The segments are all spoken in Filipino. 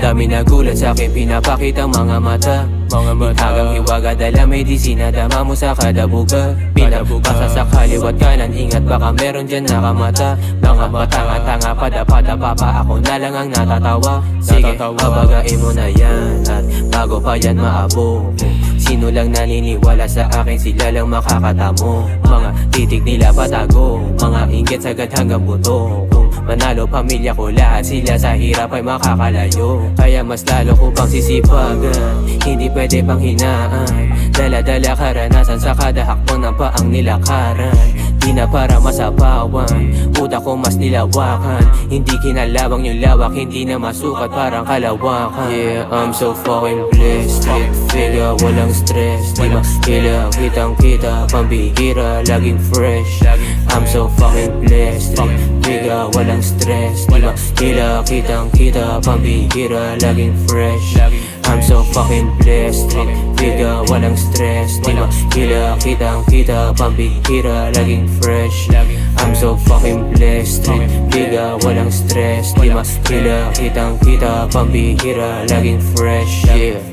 Dami nagulat sa'kin, pinapakitang mga mata. Hanggang hiwaga, dala medisina, dama mo sa kada buga. Pinapasa sa kaliwat kanan, ingat baka meron dyan nakamata. Mga matanga-tanga, pada-pada pa, ako na lang ang natatawa. Sige, habagain mo na yan, at bago pa yan maabo. Sino lang naniniwala sa akin, sila lang makakatamo. Mga titig nila patago, mga inggit sagad hanggang buto. Kung manalo pamilya ko, lahat sila sa hirap ay makakalayo. Kaya mas lalo ko pang sisipagan, hindi pwede pang hinaan. Dala-dala karanasan sa kada hakbang ng paang nilakaran. Di na para masapawan, utak ko mas nilawakan. Hindi kinalawang yung lawak, hindi na masukat parang kalawakan. Yeah, I'm so fucking blessed. Straight figure, walang stress. Di makila, kitang-kita, pambihira, laging fresh. I'm so fucking blessed. Straight figure, walang stress. Di makila, kitang-kita, pambihira, laging fresh. I'm so fucking blessed. Straight figure, walang stress. Di makila, kitang-kita, pambihira, laging fresh. I'm so fucking blessed. Straight figure, walang stress. Di makila, kitang-kita, pambihira, laging fresh. Yeah.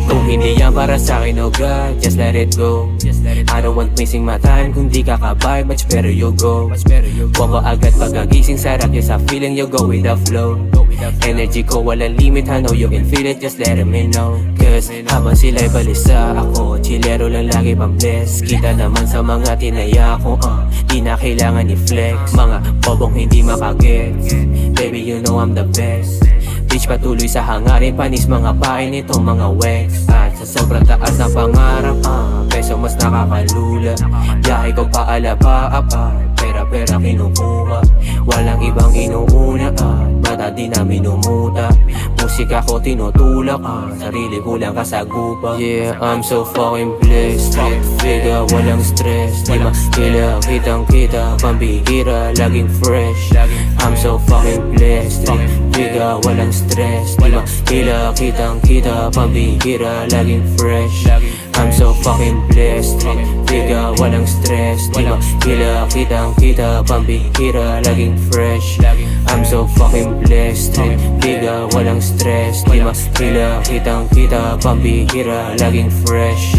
Kung hindi yan para sa'kin, oh God, just let it go. I don't want missing my time, kung di ka kabay, much better you go. Huwag ko agad pagkagising, sarap yun sa feeling, you go with the flow. Energy ko walang limit, I know you can feel it, just let me know. Cause habang sila'y balisa, ako chillero lang lagi pang bless. Kita naman sa mga tinaya ko, di na kailangan i-flex. Mga bobong hindi makagets, baby you know I'm the best. Bitch patuloy sa hangarin, panis mga pain itong mga wax. At sa sobrang taas na pangarap, peso mas nakakalula. Biyahe ko paalapa, pera kinukuha. Walang ibang inuuna, bata di na minumuta. Musika ko tinutulak, sarili ko lang kasagupa. Yeah, I'm so fucking blessed. Straight figure, walang stress. Di makila, kitang-kita, pambihira, laging fresh. I'm so fucking blessed. Straight figure, walang stress. Di makila, kitang-kita, pambihira, laging fresh. I'm so fucking blessed. Straight figure, walang stress. Di makila, kitang-kita, pambihira, laging fresh. I'm so fucking blessed. Straight figure, walang stress. Di makila, kitang-kita, pambihira, laging fresh.